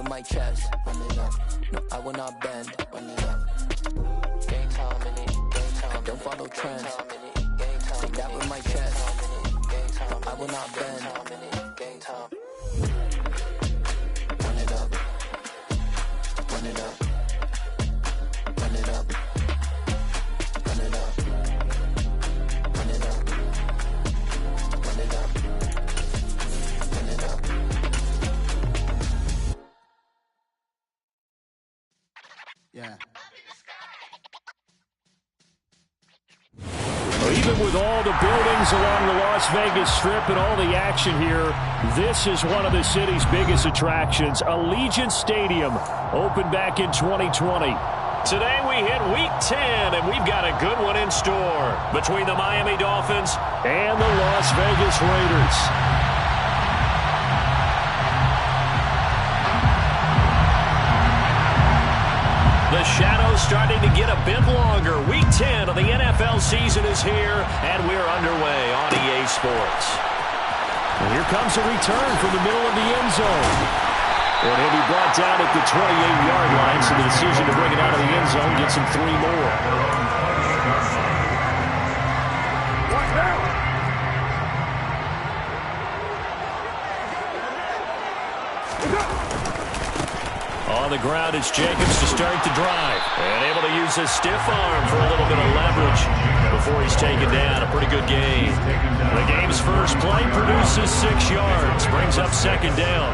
with my chest. Run it up. No, I will not bend. Run it up. Game time in it. Game time. I don't follow trends. Take that with my chest. No, I will not bend. Game time. Run it up. Run it up. Run it up. Run it up. Run it up. Run it up. Run it up. Yeah. Even with all the buildings along the Las Vegas Strip and all the action here, this is one of the city's biggest attractions. Allegiant Stadium opened back in 2020. Today we hit Week 10, and we've got a good one in store between the Miami Dolphins and the Las Vegas Raiders. The shadow's starting to get a bit longer. Week 10 of the NFL season is here, and we're underway on EA Sports. And here comes a return from the middle of the end zone. And he'll be brought down at the 28-yard line, so the decision to bring it out of the end zone gets him 3 more. On the ground, it's Jacobs to start the drive. And able to use his stiff arm for a little bit of leverage before he's taken down. A pretty good gain. The game's first play produces 6 yards. Brings up second down.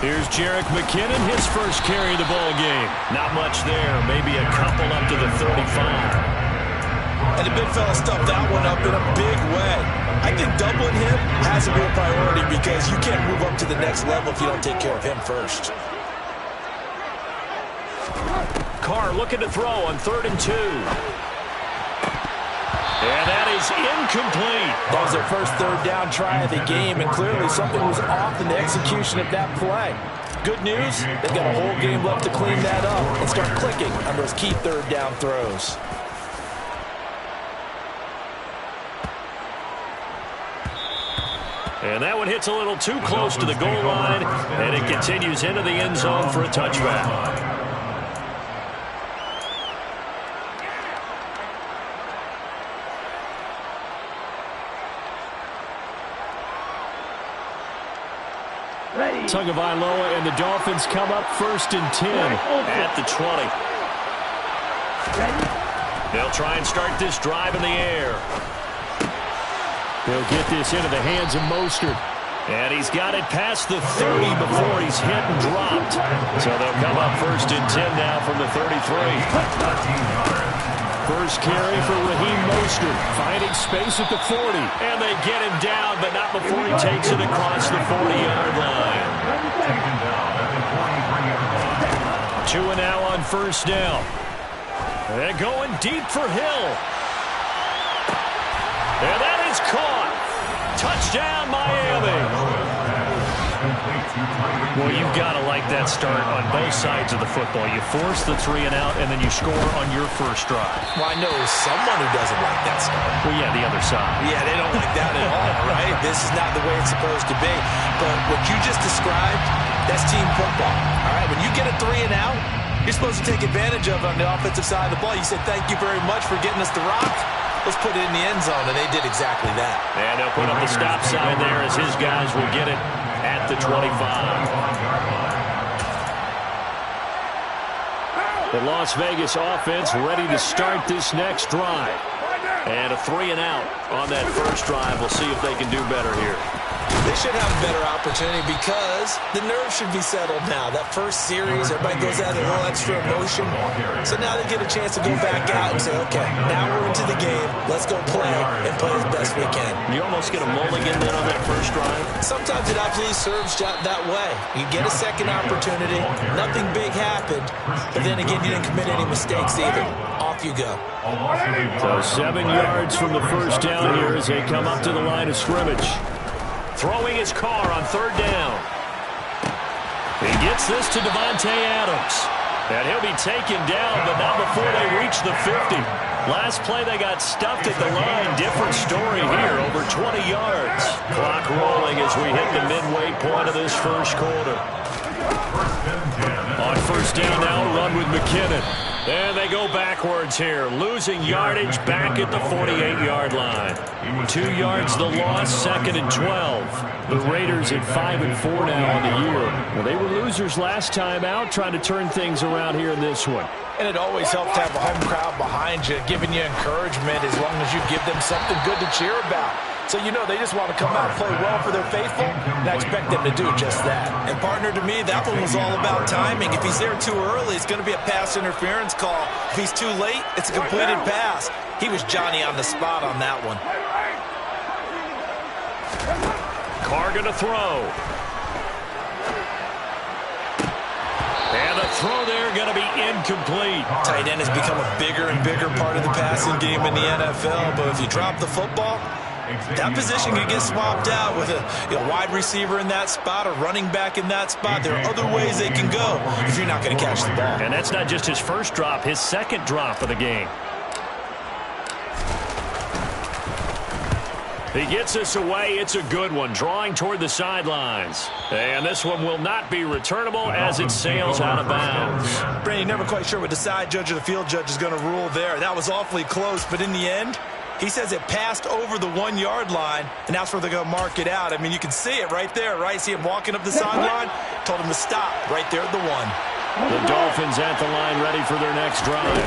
Here's Jerick McKinnon, his first carry of the ball game. Not much there. Maybe a couple up to the 35. And the big fella stuffed that one up in a big way. I think doubling him has a real priority because you can't move up to the next level if you don't take care of him first. Carr looking to throw on 3rd and 2. And that is incomplete. That was their first third down try of the game, and clearly something was off in the execution of that play. Good news, they've got a whole game left to clean that up and start clicking on those key third down throws. And that one hits a little too close to the goal line, and it continues into the end zone for a touchback. Tagovailoa and the Dolphins come up 1st and 10 at the 20. They'll try and start this drive in the air. They'll get this into the hands of Mostert. And he's got it past the 30 before he's hit and dropped. So they'll come up 1st and 10 now from the 33. First carry for Raheem Mostert, finding space at the 40. And they get him down, but not before he takes it across the 40-yard line. 2 and now on 1st down. They're going deep for Hill. And that is caught. Touchdown, Miami. Well, you've got to like that start on both sides of the football. You force the 3 and out, and then you score on your first drive. Well, I know someone who doesn't like that start. Well, yeah, the other side. Yeah, they don't like that at all, right? This is not the way it's supposed to be. But what you just described, that's team football. All right, when you get a 3 and out, you're supposed to take advantage of it on the offensive side of the ball. You said, thank you very much for getting us the rock. Let's put it in the end zone, and they did exactly that. And they'll put up the stop sign there as his guys will get it at the 25. The Las Vegas offense ready to start this next drive. And a 3 and out on that first drive. We'll see if they can do better here. They should have a better opportunity because the nerves should be settled now. That first series, everybody goes out with a little extra emotion. So now they get a chance to go back out and say, okay, now we're into the game. Let's go play and play as best we can. You almost get a mulligan then on that first drive? Sometimes it absolutely serves that way. You get a second opportunity. Nothing big happened. But then again, you didn't commit any mistakes either. Off you go. So 7 yards from the first down here as they come up to the line of scrimmage. Throwing his Carr on 3rd down. He gets this to Davante Adams. And he'll be taken down, but not before they reach the 50. Last play, they got stuffed at the line. Different story here, over 20 yards. Clock rolling as we hit the midway point of this first quarter. On first down now, run with McKinnon. And they go backwards here, losing yardage back at the 48-yard line. 2 yards the loss, 2nd and 12. The Raiders at 5-4 now on the year. Well, they were losers last time out, trying to turn things around here in this one. And it always helps to have a home crowd behind you, giving you encouragement as long as you give them something good to cheer about. So you know they just want to come out and play well for their faithful, and I expect them to do just that. And partner, to me, that one was all about timing. If he's there too early, it's going to be a pass interference call. If he's too late, it's a completed pass. He was Johnny on the spot on that one. Carr going to throw. And the throw there going to be incomplete. Tight end has become a bigger and bigger part of the passing game in the NFL, but if you drop the football, that position can get swapped out with a wide receiver in that spot, a running back in that spot. There are other ways they can go if you're not going to catch the ball. And that's not just his first drop, his second drop of the game. He gets us away. It's a good one, drawing toward the sidelines. And this one will not be returnable as it sails out of bounds. Brandon, never quite sure what the side judge or the field judge is going to rule there. That was awfully close, but in the end, he says it passed over the 1 yard line, and that's where they're going to mark it out. I mean, you can see it right there, right? See him walking up the sideline? Told him to stop right there at the 1. The Dolphins at the line, ready for their next drive.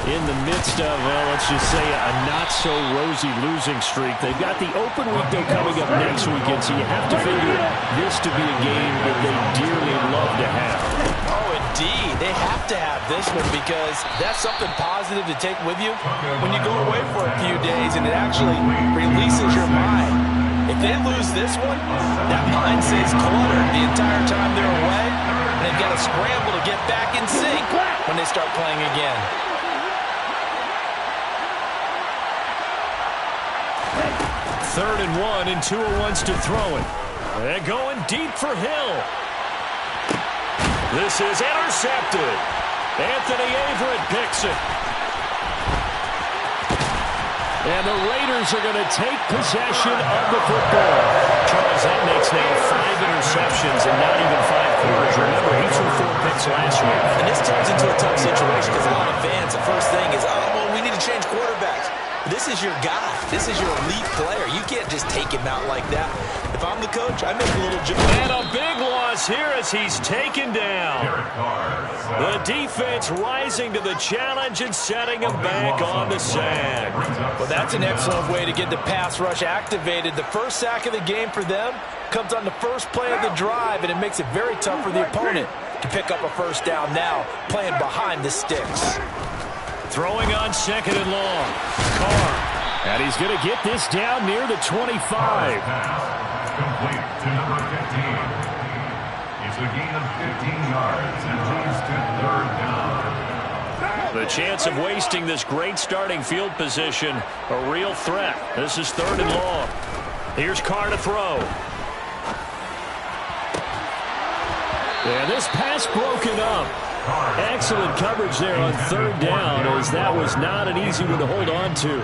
In the midst of, well, let's just say a not-so-rosy losing streak. They've got the open week, though, coming up next weekend, so you have to figure this to be a game that they dearly love to have. Oh, indeed. They have to have this one because that's something positive to take with you when you go away for a few days, and it actually releases your mind. If they lose this one, that mind stays cluttered the entire time they're away, and they've got to scramble to get back in sync when they start playing again. Third and 1, and Tua wants to throw it. They're going deep for Hill. This is intercepted. Anthony Averett picks it. And the Raiders are going to take possession of the football. Charles, that makes now 5 interceptions and not even 5 quarters. Remember, he threw 4 picks last week. And this turns into a tough situation because a lot of fans, the first thing is, oh, well, we need to change quarterbacks. This is your guy. This is your elite player. You can't just take him out like that. If I'm the coach, I make a little joke. And a big loss here as he's taken down. The defense rising to the challenge and setting him back on the sack. Well, that's an excellent way to get the pass rush activated. The first sack of the game for them comes on the first play of the drive, and it makes it very tough for the opponent to pick up a first down now, playing behind the sticks. Throwing on 2nd and long. Carr. And he's going to get this down near the 25. Complete to number 15. It's a gain of 15 yards and leads to 3rd down. The chance of wasting this great starting field position, a real threat. This is 3rd and long. Here's Carr to throw. And this pass broken up. Excellent coverage there on 3rd down, as that was not an easy one to hold on to.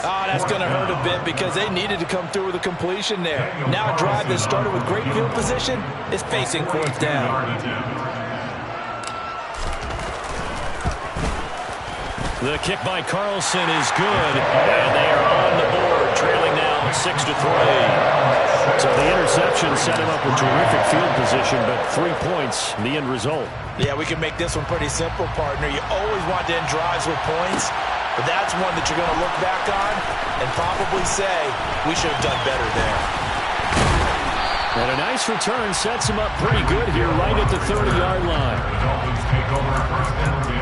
Oh, that's going to hurt a bit because they needed to come through with a completion there. Now a drive that started with great field position is facing 4th down. The kick by Carlson is good, and they are on the board, trailing now 6-3. So the interception set him up with terrific field position, but 3 points, the end result. Yeah, we can make this one pretty simple, partner. You always want to end drives with points, but that's one that you're going to look back on and probably say, we should have done better there. And a nice return sets him up pretty good here right at the 30-yard line. The Dolphins take over 1st and 10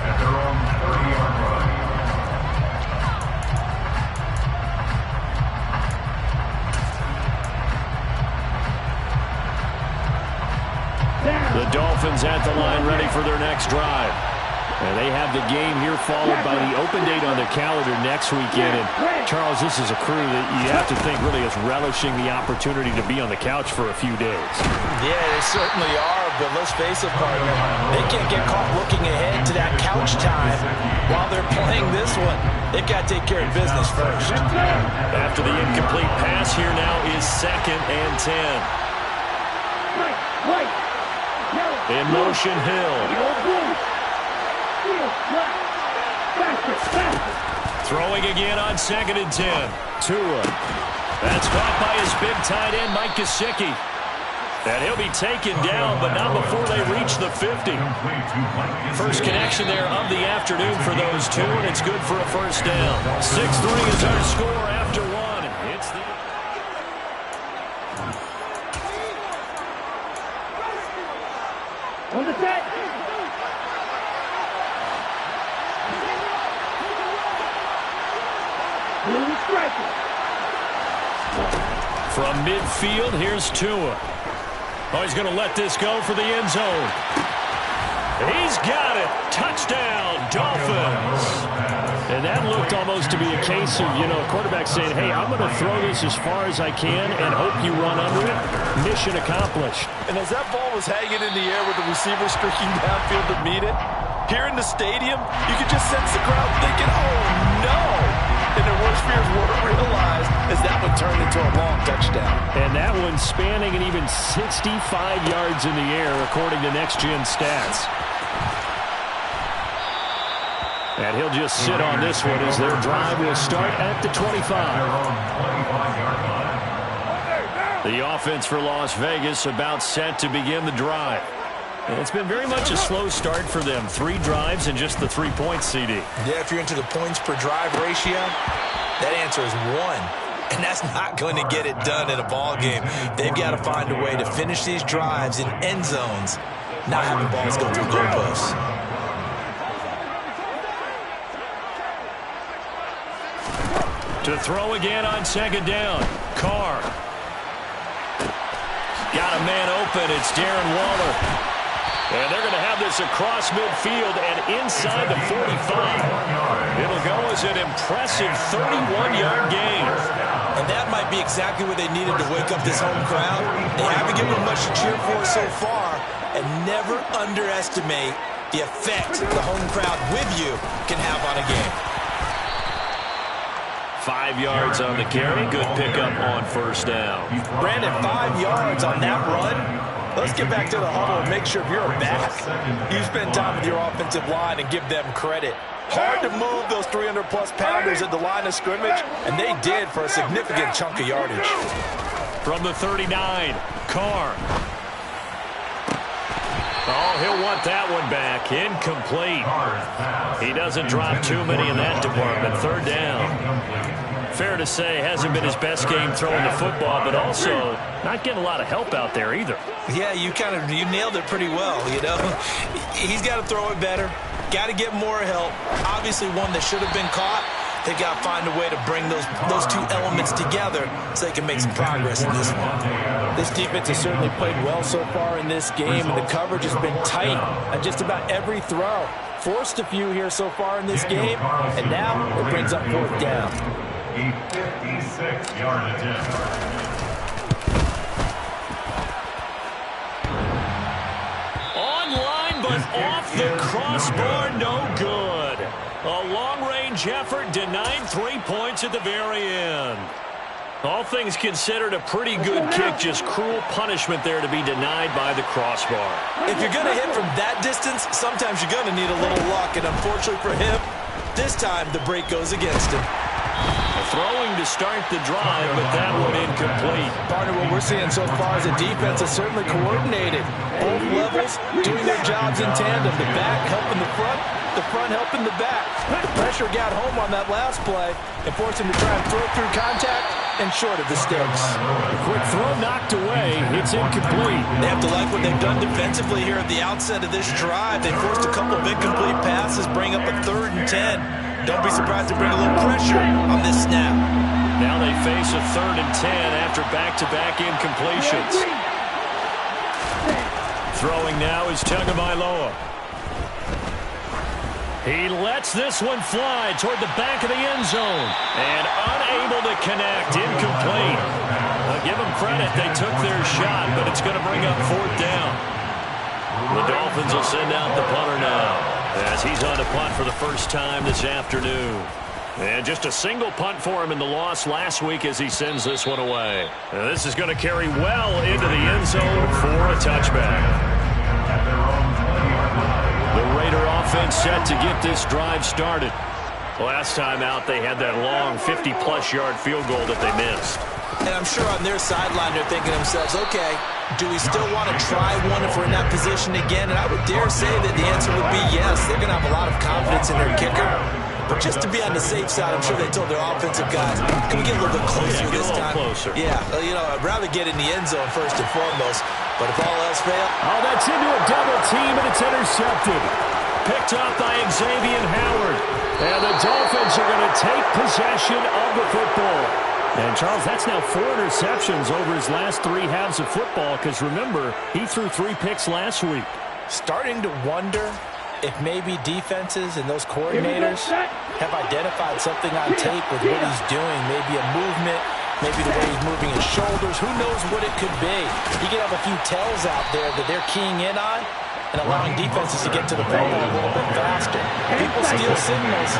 at their own 30-yard line. The Dolphins at the line ready for their next drive. And they have the game here followed by the open date on their calendar next weekend. And Charles, this is a crew that you have to think really is relishing the opportunity to be on the couch for a few days. Yeah, they certainly are, but let's face it, partner. They can't get caught looking ahead to that couch time while they're playing this one. They've got to take care of business first. After the incomplete pass, here now is 2nd and 10. In motion, Hill. Throwing again on 2nd and 10. Tua. That's caught by his big tight end, Mike Gesicki. And he'll be taken down, but not before they reach the 50. First connection there of the afternoon for those two, and it's good for a first down. 6-3 is our score after one. It's the... On the set. From midfield, here's Tua. Oh, he's going to let this go for the end zone. He's got it. Touchdown, Dolphins. And that looked almost to be a case of, quarterback saying, hey, I'm going to throw this as far as I can and hope you run under it. Mission accomplished. And as that ball was hanging in the air with the receiver streaking downfield to meet it, here in the stadium, you could just sense the crowd thinking, oh, no. And their worst fears were realized as that one turned into a long touchdown. And that one spanning an even 65 yards in the air, according to Next Gen Stats. And he'll just sit on this one as their drive will start at the 25. The offense for Las Vegas about set to begin the drive. And it's been very much a slow start for them. 3 drives and just the 3 points, CD. Yeah, if you're into the points per drive ratio, that answer is 1. And that's not going to get it done in a ball game. They've got to find a way to finish these drives in end zones, not having balls go through goalposts. To throw again on 2nd down. Carr. Got a man open. It's Darren Waller. And they're going to have this across midfield and inside the 45. It'll go as an impressive 31-yard gain. And that might be exactly what they needed to wake up this home crowd. They haven't given them much to cheer for so far. And never underestimate the effect the home crowd with you can have on a game. 5 yards on the carry. Good pickup on first down. Brandon, 5 yards on that run. Let's get back to the huddle and make sure if you're a back, you spend time with your offensive line and give them credit. Hard to move those 300-plus pounders at the line of scrimmage, and they did for a significant chunk of yardage. From the 39, Carr. Oh, he'll want that one back. Incomplete. He doesn't drop too many in that department. 3rd down. Fair to say, hasn't been his best game throwing the football, but also not getting a lot of help out there either. Yeah, you nailed it pretty well, He's got to throw it better. Got to get more help. Obviously one that should have been caught. They got to find a way to bring those two elements together so they can make some progress in this one. This defense has certainly played well so far in this game, and the coverage has been tight on just about every throw. Forced a few here so far in this game, and now it brings up 4th down. A 56-yard attempt. Online, but off the crossbar, no good. A long-range effort denied 3 points at the very end. All things considered, a pretty good kick, just cruel punishment there to be denied by the crossbar. If you're going to hit from that distance, sometimes you're going to need a little luck, and unfortunately for him, this time the break goes against him. Throwing to start the drive, but that one incomplete. Partner, what we're seeing so far is a defense that's certainly coordinated. Both levels doing their jobs in tandem. The back helping the front helping the back. The pressure got home on that last play and forced him to try and throw through contact and short of the sticks. A quick throw knocked away. It's incomplete. They have to like what they've done defensively here at the outset of this drive. They forced a couple of incomplete passes, bring up a 3rd and 10. Don't be surprised to bring a little pressure on this snap. Now they face a 3rd and 10 after back-to-back incompletions. Throwing now is Tagovailoa. He lets this one fly toward the back of the end zone. And unable to connect. Incomplete. Well, give them credit. They took their shot, but it's going to bring up 4th down. The Dolphins will send out the punter now, as he's on to punt for the first time this afternoon. And just a single punt for him in the loss last week as he sends this one away. And this is going to carry well into the end zone for a touchback. The Raider offense set to get this drive started. Last time out, they had that long 50-plus yard field goal that they missed. And I'm sure on their sideline they're thinking to themselves, okay, do we still want to try one if we're in that position again? And I would dare say that the answer would be yes. They're going to have a lot of confidence in their kicker. But just to be on the safe side, I'm sure they told their offensive guys, can we get a little bit closer this time? Closer. Yeah, you know, I'd rather get in the end zone first and foremost. But if all else fails... Oh, that's into a double team, and it's intercepted. Picked up by Xavier Howard. And the Dolphins are going to take possession of the football. And, Charles, that's now 4 interceptions over his last 3 halves of football, because, remember, he threw 3 picks last week. Starting to wonder if maybe defenses and those coordinators have identified something on tape with what he's doing. Maybe a movement, maybe the way he's moving his shoulders. Who knows what it could be? He could have a few tells out there that they're keying in on and allowing defenses to get to the football a little bit faster. People steal signals.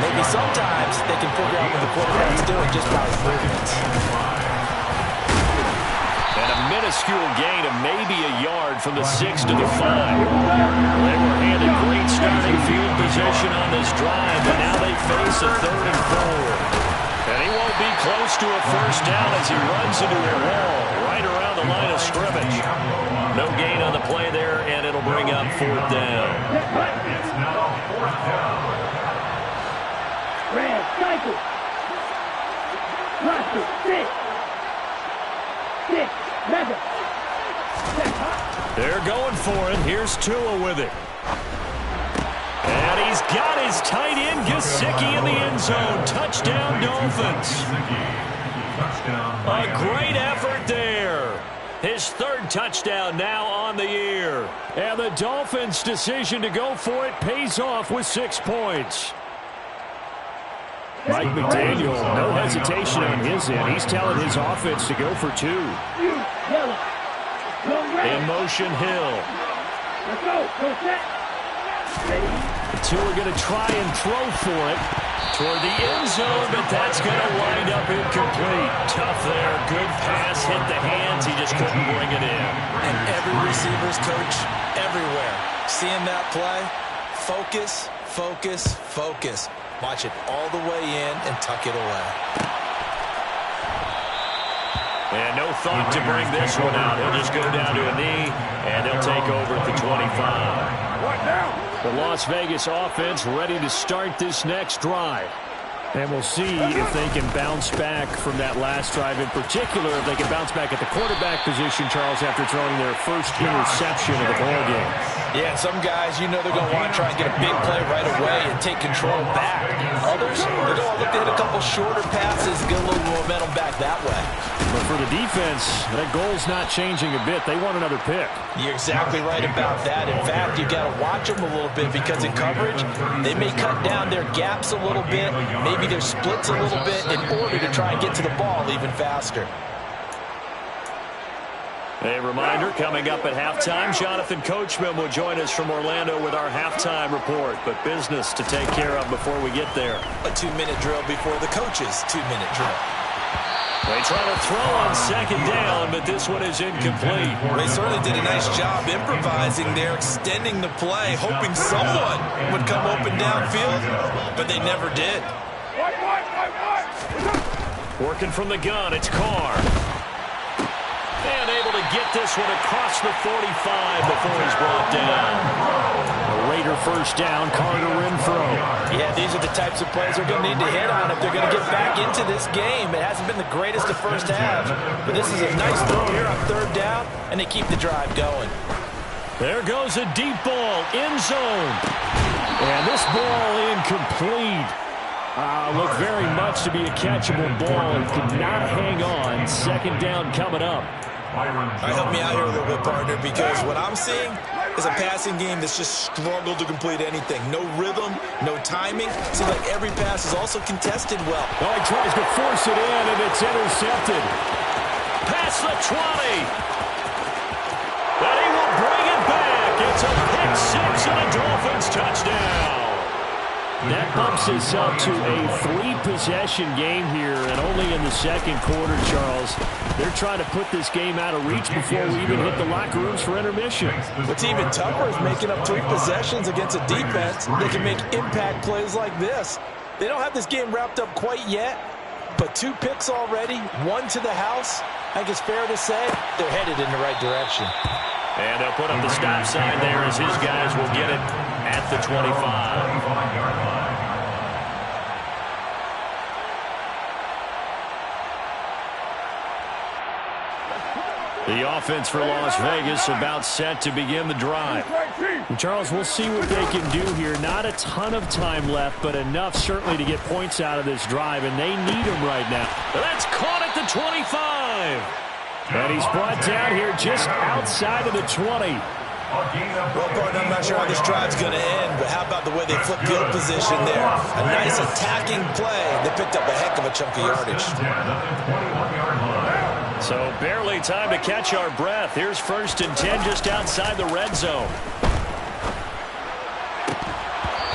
Maybe sometimes they can figure out what the quarterback's doing just by his movements. And a minuscule gain of maybe a yard from the 6 to the 5. They were handed great starting field position on this drive, but now they face a 3rd and 4. And he won't be close to a first down as he runs into a wall right around the line of scrimmage. No gain on the play there, and it'll bring up 4th down. It's now 4th down. Red, cycle. Cluster, 6. 6, mega. They're going for it. Here's Tua with it. And he's got his tight end, Gesicki, in the end zone. Touchdown, Dolphins. A great effort there. His 3rd touchdown now on the year. And the Dolphins' decision to go for it pays off with 6 points. Mike McDaniel, no hesitation on his end. He's telling his offense to go for 2. In motion, Hill. Let's go. Go set. The 2 are going to try and throw for it toward the end zone, but that's going to wind up incomplete. Tough there. Good pass. Hit the hands. He just couldn't bring it in. And every receiver's coach everywhere. Seeing that play, focus, focus, focus. Watch it all the way in and tuck it away. And no thought to bring this one out. He'll just go down to a knee, and they'll take over at the 25. The Las Vegas offense ready to start this next drive. And we'll see if they can bounce back from that last drive. In particular, if they can bounce back at the quarterback position, Charles, after throwing their first interception of the ballgame. Yeah, some guys, you know they're going to want to try and get a big play right away and take control back. Others, they're going to look to hit a couple shorter passes and get a little momentum back that way. But for the defense, that goal's not changing a bit. They want another pick. You're exactly right about that. In fact, you've got to watch them a little bit because in coverage, they may cut down their gaps a little bit, maybe their splits a little bit in order to try and get to the ball even faster. A reminder, coming up at halftime, Jonathan Coachman will join us from Orlando with our halftime report. But business to take care of before we get there. A 2-minute drill before the coach's 2-minute drill. They try to throw on 2nd down, but this one is incomplete. They certainly did a nice job improvising there, extending the play, hoping someone would come open downfield, but they never did. Working from the gun, it's Carr. And able to get this one across the 45 before he's brought down. A Raider first down, Carter Renfro. Yeah, these are the types of plays they're going to need to hit on if they're going to get back into this game. It hasn't been the greatest of first halves, but this is a nice throw here on 3rd down, and they keep the drive going. There goes a deep ball, end zone. And this ball incomplete. Looked very much to be a catchable ball and could not hang on. 2nd down coming up. All right, help me out here a little bit, partner, because what I'm seeing, is a passing game that's just struggled to complete anything. No rhythm, no timing. Seems like every pass is also contested well. Oh, he tries to force it in, and it's intercepted. Past the 20. And he will bring it back. It's a pick six and a Dolphins touchdown. That bumps us up to a 3-possession game here, and only in the second quarter, Charles. They're trying to put this game out of reach before we even hit the locker rooms for intermission. What's even tougher is making up 3 possessions against a defense that can make impact plays like this. They don't have this game wrapped up quite yet, but 2 picks already, 1 to the house. I think it's fair to say they're headed in the right direction. And they'll put up the stop sign there as his guys will get it at the 25. The offense for Las Vegas about set to begin the drive. And Charles, we'll see what they can do here. Not a ton of time left, but enough certainly to get points out of this drive, and they need them right now. That's caught at the 25. And he's brought down here just outside of the 20. Well, partner, I'm not sure how this drive's going to end, but how about the way they flip field position there? A nice attacking play. They picked up a heck of a chunk of yardage. So barely time to catch our breath. Here's 1st and 10 just outside the red zone.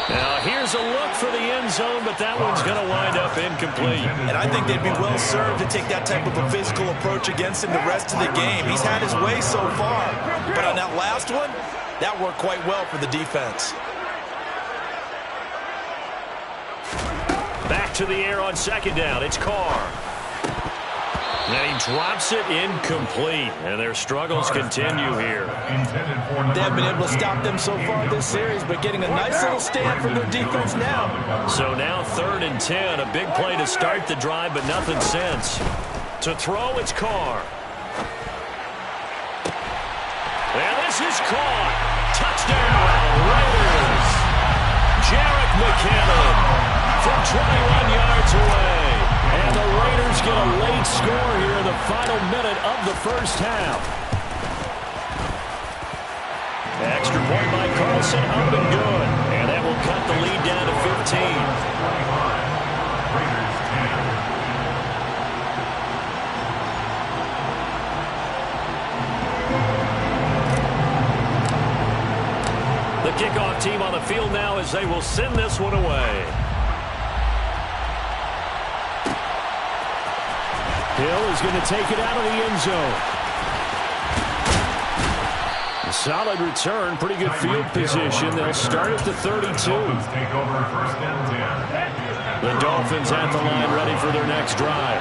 Now here's a look for the end zone, but that one's going to wind up incomplete. And I think they'd be well served to take that type of a physical approach against him the rest of the game. He's had his way so far, but on that last one, that worked quite well for the defense. Back to the air on 2nd down. It's Carr. And he drops it incomplete, and their struggles continue here. They haven't been able to stop them so far this series, but getting a nice little stand from their defense now. So now 3rd and 10, a big play to start the drive, but nothing since. To throw, it's Carr. And this is caught. Touchdown, Raiders. Jarek McKinnon from 21 yards away. And the Raiders get a late score here in the final minute of the first half. Extra point by Carlson, up and good. And that will cut the lead down to 15. The kickoff team on the field now as they will send this one away. Hill is going to take it out of the end zone. A solid return, pretty good field position. They'll start at the 32. The Dolphins at the line ready for their next drive.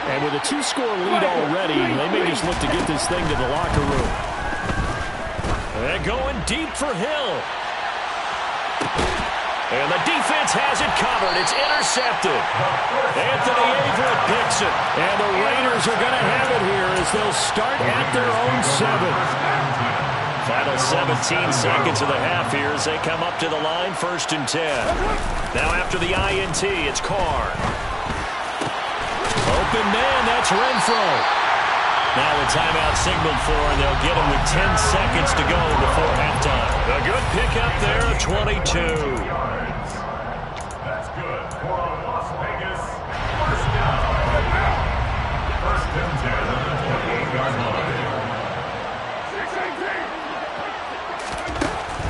And with a 2-score lead already, they may just look to get this thing to the locker room. They're going deep for Hill. And the defense has it covered. It's intercepted. Anthony Averett picks it. And the Raiders are going to have it here as they'll start at their own 7. Final 17 seconds of the half here as they come up to the line, 1st and 10. Now after the INT, it's Carr. Open man, that's Renfro. Now a timeout signaled for, and they'll get him with 10 seconds to go before halftime. A good pickup there, 22. That's good for Las Vegas. 1st down. 1st and 10 on the 28-yard line.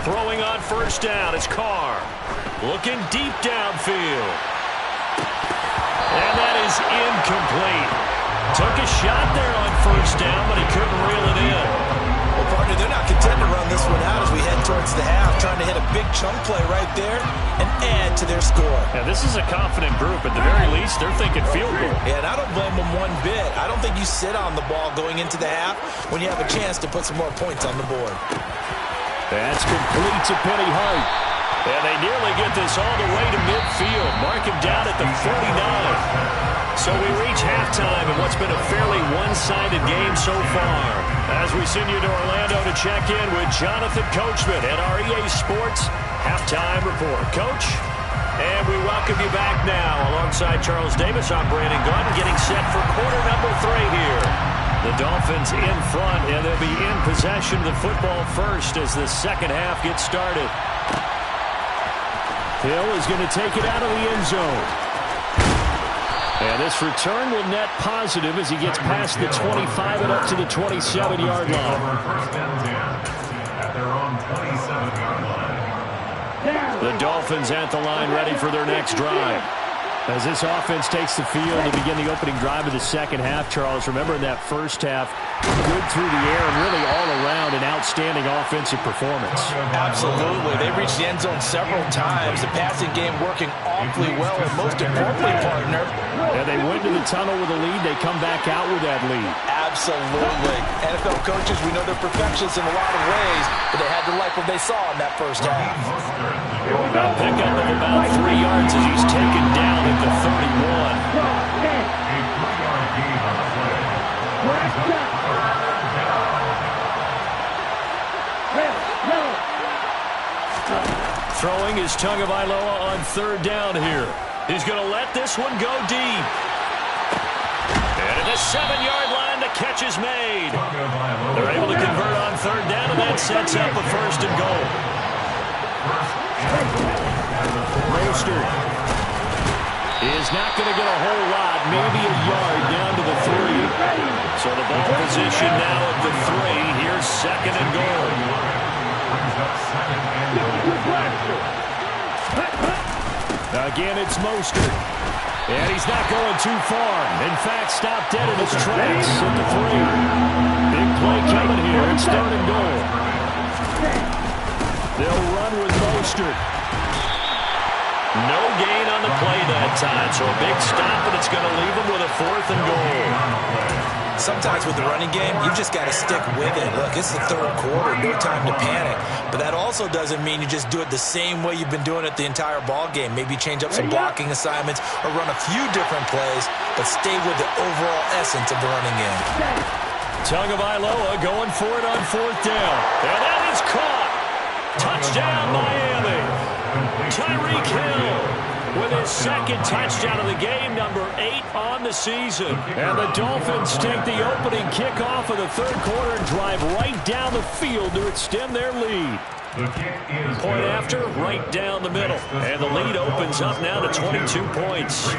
Throwing on 1st down, it's Carr. Looking deep downfield. And that is incomplete. Took a shot there on 1st down, but he couldn't reel it in. Well, partner, they're not content to run this one out as we head towards the half, trying to hit a big chunk play right there and add to their score. Now, this is a confident group. At the very least, they're thinking field goal. Yeah, and I don't blame them one bit. I don't think you sit on the ball going into the half when you have a chance to put some more points on the board. That's complete to Penny Hart. And they nearly get this all the way to midfield. Mark him down at the 49. So we reach halftime in what's been a fairly one-sided game so far. As we send you to Orlando to check in with Jonathan Coachman at our EA Sports Halftime Report. Coach, and we welcome you back now. Alongside Charles Davis, I'm Brandon Gunn, getting set for quarter number 3 here. The Dolphins in front, and they'll be in possession of the football first as the second half gets started. Hill is going to take it out of the end zone. And this return will net positive as he gets past the 25 and up to the 27-yard line. At their own 27-yard line. The Dolphins at the line ready for their next drive. As this offense takes the field to begin the opening drive of the second half, Charles, remember in that first half, good through the air and really all around an outstanding offensive performance. Absolutely. They reached the end zone several times. The passing game working awfully well, and most importantly, partner. And they went to the tunnel with a lead. They come back out with that lead. Absolutely. NFL coaches, we know they're perfectionists in a lot of ways, but they had to like what they saw in that first half. A pickup of about 3 yards as he's taken down at the 31. A 3-yard gain on the play. Throwing is Tagovailoa on third down here. He's going to let this one go deep. And at the 7-yard line, the catch is made. They're able to convert on third down, and that sets up a first and goal. Mostert is not going to get a whole lot, maybe a yard down to the 3. So the ball position now at the 3. Here's second and goal. Again, it's Mostert. And he's not going too far. In fact, stopped dead in his tracks at the 3. Big play coming here. It's third and goal. They'll run with Mostert. No gain on the play that time, so a big stop, and it's going to leave them with a fourth and goal. Sometimes with the running game, you just got to stick with it. Look, it's the third quarter, no time to panic. But that also doesn't mean you just do it the same way you've been doing it the entire ball game. Maybe change up some blocking assignments or run a few different plays, but stay with the overall essence of the running game. Tagovailoa going for it on fourth down. And that is caught. Touchdown, Miami. Tyreek Hill with his second touchdown of the game, number 8 on the season. And the Dolphins take the opening kickoff of the third quarter and drive right down the field to extend their lead. Point after, right down the middle. And the lead opens up now to 22 points.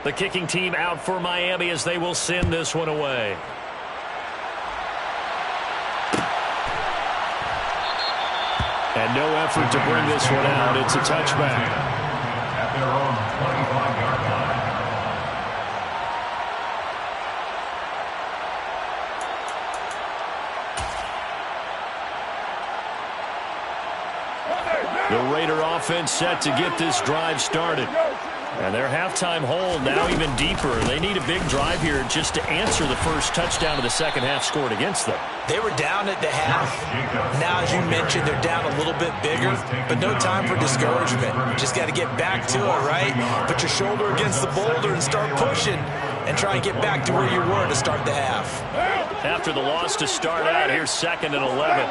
The kicking team out for Miami as they will send this one away. And no effort to bring this one out. It's a touchback. At their own 25-yard line. The Raider offense set to get this drive started. And their halftime hold now even deeper. They need a big drive here just to answer the first touchdown of the second half scored against them. They were down at the half. Now, as you mentioned, they're down a little bit bigger, but no time for discouragement. Just got to get back to it, right? Put your shoulder against the boulder and start pushing and try and get back to where you were to start the half. After the loss to start out, here's second and 11.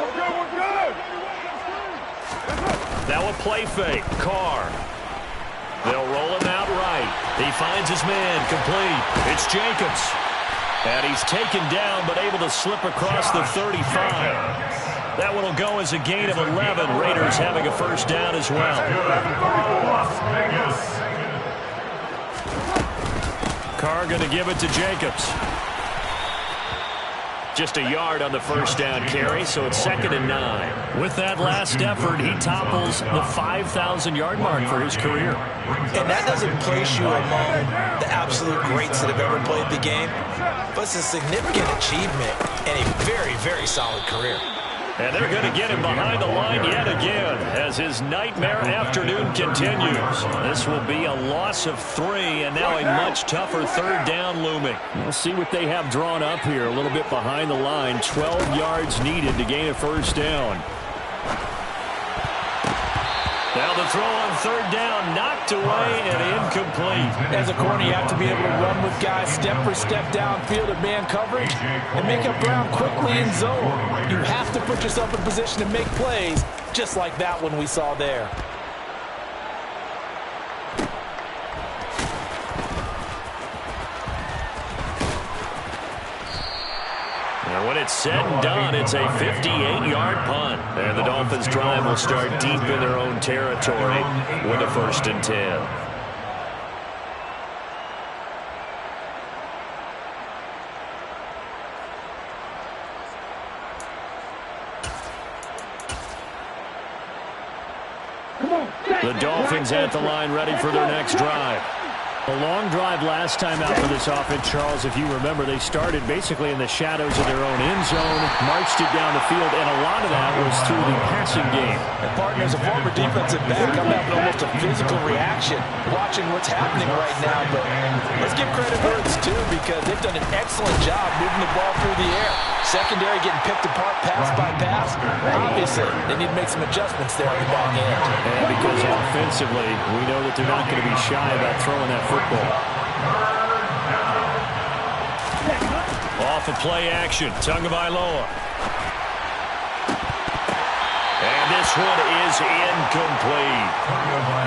Now a play fake. Carr. They'll roll him out right. He finds his man complete. It's Jacobs. And he's taken down but able to slip across the 35. That one will go as a gain of 11. Raiders having a first down as well. Carr going to give it to Jacobs. Just a yard on the first down carry, so it's second and 9. With that last effort, he topples the 5,000-yard mark for his career. And that doesn't place you among the absolute greats that have ever played the game, but it's a significant achievement and a very, very solid career. And they're going to get him behind the line yet again as his nightmare afternoon continues. This will be a loss of 3 and now a much tougher third down looming. We'll see what they have drawn up here a little bit behind the line. 12 yards needed to gain a first down. Now the throw on third down, knocked away and incomplete. As a corner, you have to be able to run with guys step for step downfield at man coverage and make up ground quickly in zone. You have to put yourself in position to make plays just like that one we saw there. And when it's said and done, it's a 58-yard punt. And the Dolphins' drive will start deep in their own territory with a 1st and 10. The Dolphins at the line, ready for their next drive. A long drive last time out for this offense, Charles. If you remember, they started basically in the shadows of their own end zone, marched it down the field, and a lot of that was through the passing game. And partner, as a former defensive back, I'm having almost a physical reaction watching what's happening right now. But let's give credit where it's due, because they've done an excellent job moving the ball through the air. Secondary getting picked apart pass by pass. Obviously, they need to make some adjustments there on the back end. And because offensively, we know that they're not going to be shy about throwing that football. Off of play action, Tagovailoa. And this one is incomplete.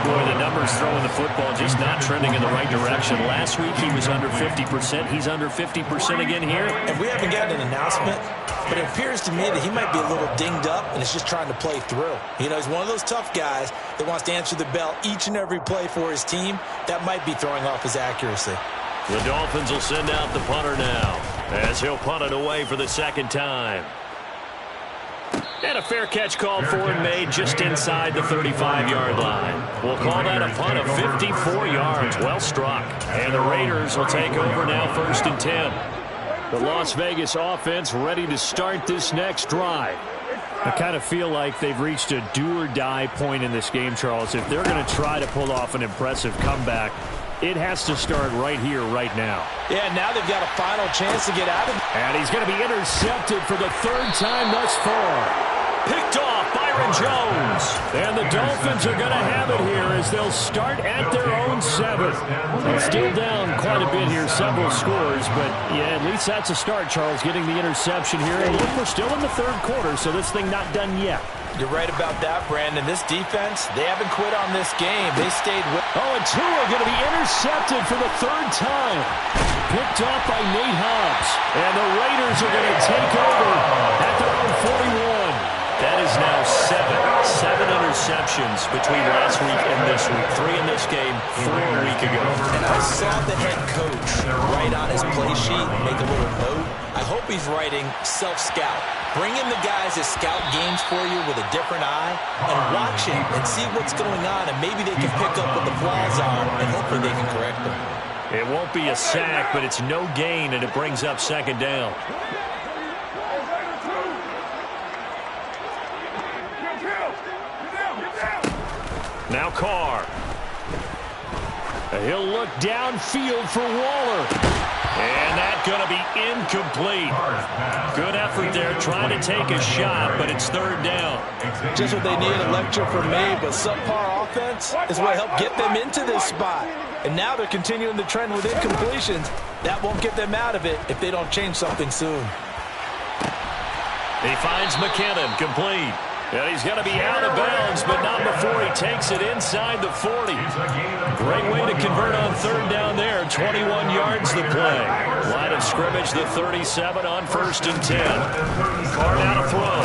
Boy, the numbers throwing the football just not trending in the right direction. Last week he was under 50%. He's under 50% again here. And we haven't gotten an announcement, but it appears to me that he might be a little dinged up and is just trying to play through. You know, he's one of those tough guys that wants to answer the bell each and every play for his team. That might be throwing off his accuracy. The Dolphins will send out the punter now, as he'll punt it away for the 2nd time. And a fair catch called for and made just inside the 35-yard line. We'll call that a punt of 54 yards. Well struck. And the Raiders will take over now, 1st and 10. The Las Vegas offense ready to start this next drive. I kind of feel like they've reached a do-or-die point in this game, Charles. If they're going to try to pull off an impressive comeback, it has to start right here, right now. Yeah, now they've got a final chance to get out of it. And he's going to be intercepted for the 3rd time thus far. Picked off Byron Jones. And the Dolphins are going to have it here as they'll start at their own 7th. They're still down quite a bit here, several scores. But, yeah, at least that's a start, Charles, getting the interception here. And look, we're still in the 3rd quarter, so this thing not done yet. You're right about that, Brandon. This defense, they haven't quit on this game. They stayed with. Oh, and two are going to be intercepted for the 3rd time. Picked off by Nate Hobbs. And the Raiders are going to take over at their own 41. That is now 7 interceptions between last week and this week. 3 in this game, 4 a week ago. And I saw the head coach write on his play sheet, make a little note. I hope he's writing self-scout. Bring in the guys that scout games for you with a different eye and watch it and see what's going on, and maybe they can pick up what the flaws are, and hopefully they can correct them. It won't be a sack, but it's no gain, and it brings up 2nd down. Now Carr. He'll look downfield for Waller. And that's going to be incomplete. Good effort there, trying to take a shot, but it's 3rd down. Just what they need, a lecture from me, but subpar offense is what helped get them into this spot. And now they're continuing the trend with incompletions. That won't get them out of it if they don't change something soon. He finds McKinnon, complete. And he's going to be out of bounds, but not before he takes it inside the 40. Great way to convert on 3rd down there. 21 yards the play. Line of scrimmage, the 37 on 1st and 10. Carr now to throw.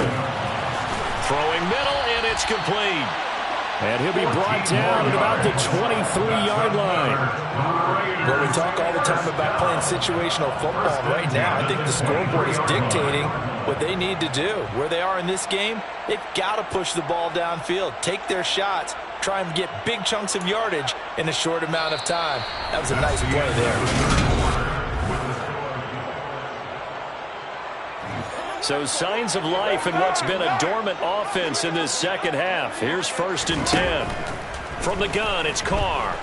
Throwing middle, and it's complete. And he'll be brought down at about the 23-yard line. Well, we talk all the time about playing situational football. Right now, I think the scoreboard is dictating what they need to do. Where they are in this game, they've got to push the ball downfield, take their shots, try and get big chunks of yardage in a short amount of time. That was a nice play there. So signs of life in what's been a dormant offense in this 2nd half. Here's 1st and 10. From the gun, it's Carr.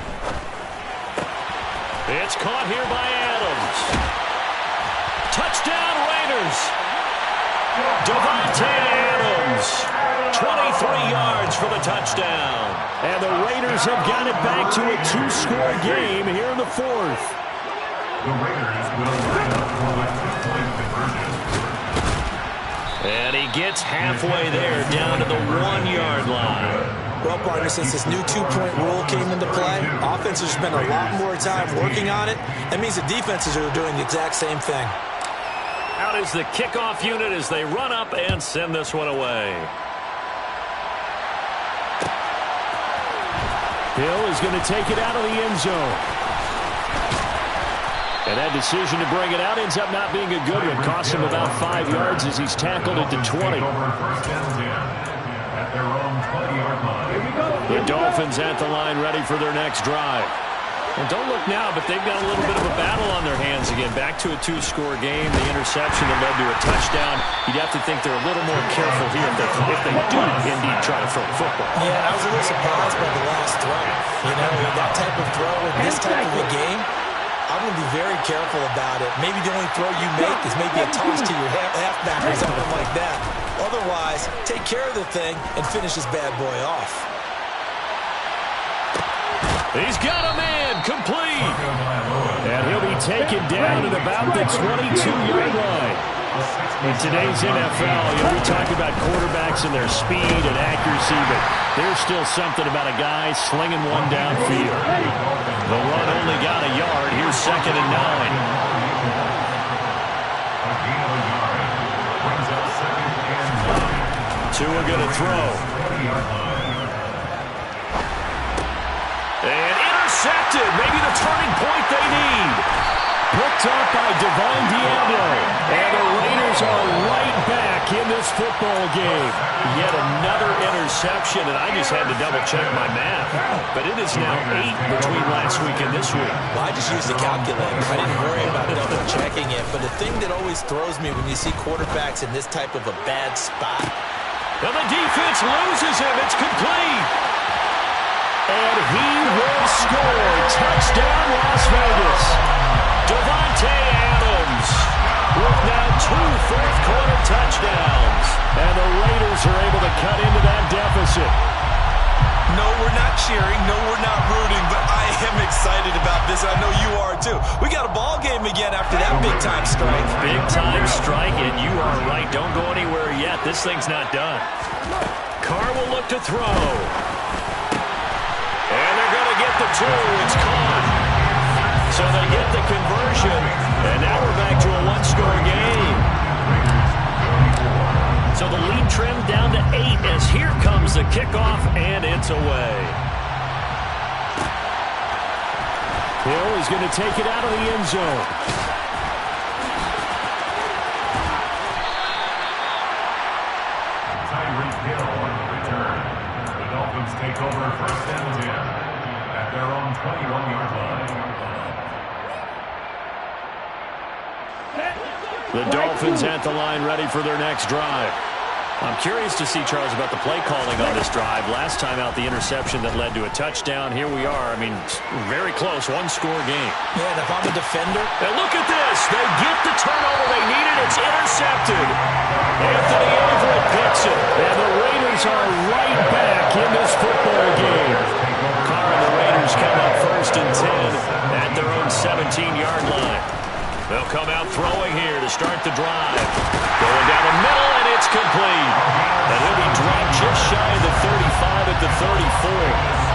It's caught here by Adams. Touchdown Raiders. Davante Adams. 23 yards for the touchdown. And the Raiders have got it back to a 2-score game here in the 4th. The Raiders will line up for a 2-point conversion. And he gets halfway there, down to the 1-yard line. Well, partner, since this new 2-point rule came into play, offenses spend a lot more time working on it. That means the defenses are doing the exact same thing. Out is the kickoff unit as they run up and send this one away. Hill is going to take it out of the end zone. And that decision to bring it out ends up not being a good one. Cost him about 5 yards as he's tackled at the 20. The Dolphins at the line ready for their next drive. And don't look now, but they've got a little bit of a battle on their hands again. Back to a 2-score game. The interception that led to a touchdown. You'd have to think they're a little more careful here if they do indeed try to throw the football. Yeah, I was a little surprised by the last throw. You know, that type of throw in this type of a game, I'm going to be very careful about it. Maybe the only throw you make is maybe a toss to your halfback or something like that. Otherwise, take care of the thing and finish this bad boy off. He's got a man complete. And he'll be taken down at about the 22-yard line. In today's NFL, we talk about quarterbacks and their speed and accuracy, but there's still something about a guy slinging one downfield. The run only got a yard. Here's 2nd and 9. Tua going to throw. And intercepted. Maybe the turning point they need. Picked up by Devon Diablo. And the Raiders are right back in this football game. Yet another interception, and I just had to double-check my math. But it is now 8 between last week and this week. Well, I just used the calculator. I didn't worry about double-checking it. But the thing that always throws me when you see quarterbacks in this type of a bad spot. And the defense loses him. It's complete. And he will score. Touchdown, Las Vegas. Davante Adams with now 2 fourth-quarter touchdowns. And the Raiders are able to cut into that deficit. No, we're not cheering. No, we're not rooting. But I am excited about this. I know you are, too. We got a ball game again after that big-time strike. Big-time strike, and you are right. Don't go anywhere yet. This thing's not done. Carr will look to throw. And they're going to get the 2. It's caught. So they get the conversion. And now we're back to a 1-score game. So the lead trimmed down to 8 as here comes the kickoff, and it's away. Hill is going to take it out of the end zone. Take over 1st and 10 at their own 21-yard line. The Dolphins at the line ready for their next drive. I'm curious to see, Charles, about the play calling on this drive. Last time out, the interception that led to a touchdown. Here we are. I mean, very close, 1-score game. Yeah, and if I'm a defender. And look at this. They get the turnover they needed. It's intercepted. Anthony Everett picks it. And the Raiders are right back in this football game. Carr and the Raiders come up 1st and 10 at their own 17-yard line. They'll come out throwing here to start the drive. Going down the middle, and it's complete. And he'll be dropped just shy of the 35 at the 34.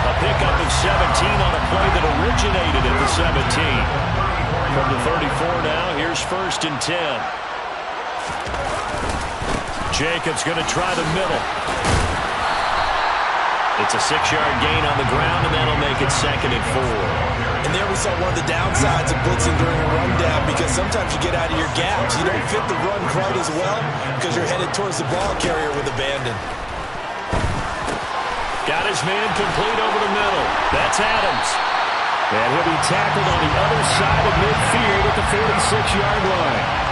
A pickup of 17 on a play that originated at the 17. From the 34 now, here's 1st and 10. Jacobs going to try the middle. It's a 6-yard gain on the ground, and that'll make it 2nd and 4. And there we saw one of the downsides of blitzing during a rundown, because sometimes you get out of your gaps. You don't fit the run quite as well because you're headed towards the ball carrier with abandon. Got his man complete over the middle. That's Adams. And he'll be tackled on the other side of midfield at the 46-yard line.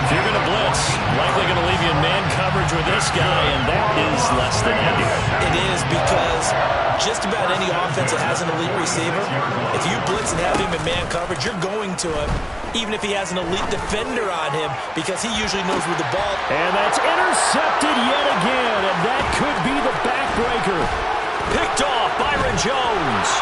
If you're going to blitz, likely going to leave you in man coverage with this guy, and that is less than ideal. It is, because just about any offense that has an elite receiver, if you blitz and have him in man coverage, you're going to him, even if he has an elite defender on him, because he usually knows where the ball. And that's intercepted yet again, and that could be the backbreaker. Picked off Byron Jones.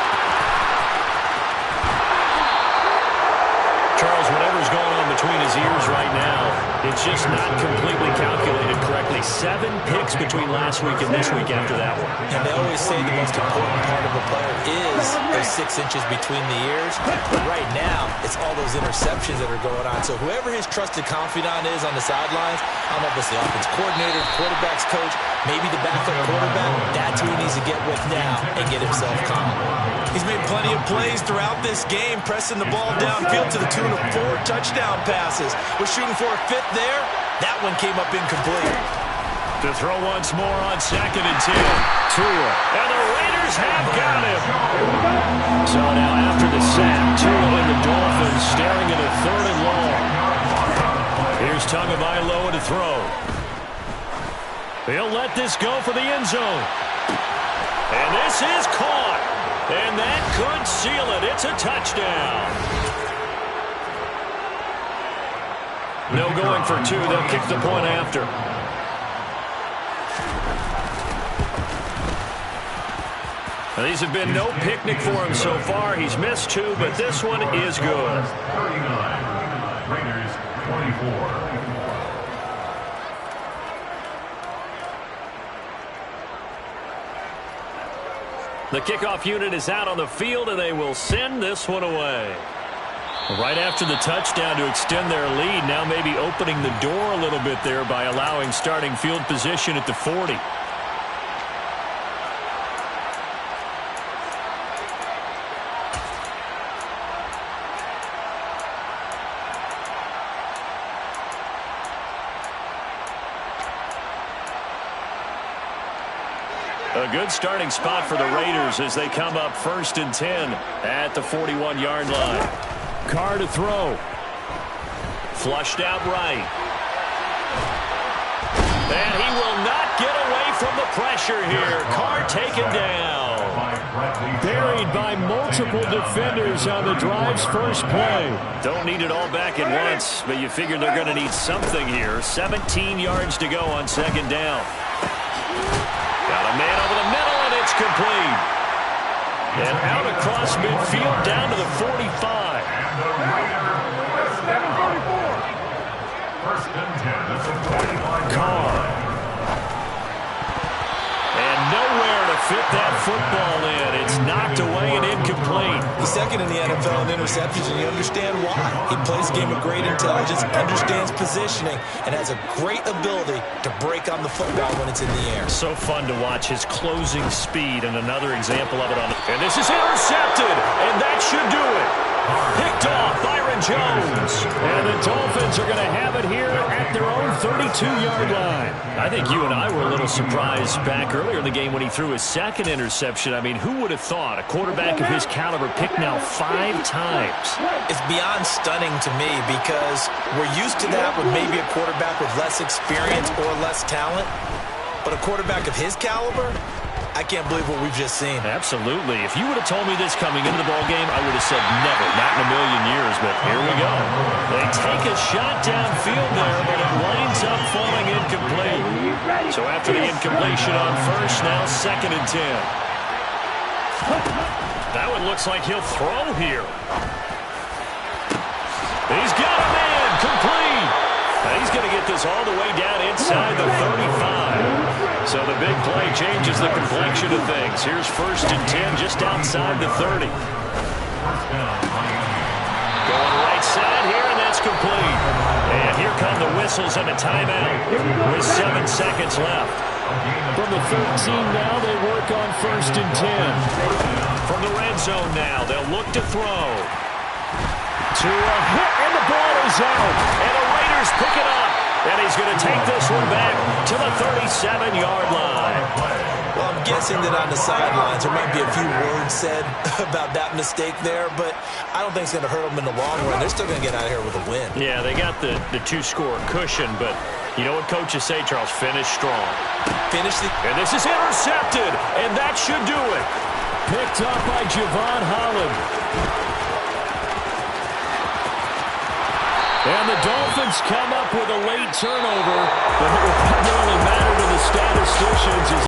Charles, whatever's going on between his ears right now, It's just not completely calculated correctly. 7 picks between last week and this week after that one. And they always say the most important part of a player is those 6 inches between the ears. But right now, it's all those interceptions that are going on. So whoever his trusted confidant is on the sidelines, I don't know if it's the offense coordinator, the quarterback's coach, maybe the backup quarterback, that's who he needs to get with now and get himself calm. He's made plenty of plays throughout this game, pressing the ball downfield to the tune of 4 touchdown passes. Was shooting for a 5th there. That one came up incomplete. To throw once more on 2nd and 10. Tua. And the Raiders have got him. So now after the sack, Tua and the Dolphins staring at a 3rd and long. Here's Tagovailoa to throw. He'll let this go for the end zone. And this is caught. And that could seal it. It's a touchdown. No going for 2. They'll kick the point after. Now, these have been no picnic for him so far. He's missed 2, but this one is good. 39. Raiders 24. The kickoff unit is out on the field, and they will send this one away. Right after the touchdown to extend their lead, now maybe opening the door a little bit there by allowing starting field position at the 40. A good starting spot for the Raiders as they come up 1st and 10 at the 41-yard line. Carr to throw. Flushed out right. And he will not get away from the pressure here. Carr taken down. Buried by multiple defenders on the drive's first play. Don't need it all back at once, but you figure they're going to need something here. 17 yards to go on 2nd down. Got a man over the middle, and it's complete. And out across midfield down to the 45. And the Raiders, first and 10 at the 45. Carr. And nowhere to fit that football in. It's knocked away and incomplete. He's 2nd in the NFL in interceptions, and you understand why. He plays a game of great intelligence, understands positioning, and has a great ability to break on the football when it's in the air. So fun to watch his closing speed, and another example of it on the... And this is intercepted, and that should do it. Picked off Byron Jones. And the Dolphins are going to have it here at their own 32-yard line. I think you and I were a little surprised back earlier in the game when he threw his 2nd interception. I mean, who would have thought a quarterback of his caliber picked now 5 times? It's beyond stunning to me because we're used to that with maybe a quarterback with less experience or less talent. But a quarterback of his caliber, I can't believe what we've just seen. Absolutely. If you would have told me this coming into the ballgame, I would have said never, not in a million years, but here we go. They take a shot downfield there, but it winds up falling incomplete. So after the incompletion on 1st, now 2nd and 10. That one looks like he'll throw here. He's got a man, complete. Now he's going to get this all the way down inside the 35. So the big play changes the complexion of things. Here's 1st and 10 just outside the 30. Going right side here, and that's complete. And here come the whistles and a timeout with 7 seconds left. From the 13 now, they work on 1st and 10. From the red zone now, they'll look to throw. To a hit, and the ball is out. And the Raiders pick it up. And he's going to take this one back to the 37-yard line. Well, I'm guessing that on the sidelines there might be a few words said about that mistake there, but I don't think it's going to hurt them in the long run. They're still going to get out of here with a win. Yeah, they got the 2-score cushion, but you know what coaches say, Charles? Finish strong. And this is intercepted, and that should do it. Picked up by Javon Holland. And the Dolphins come up with a late turnover, but it will primarily matter to the statisticians as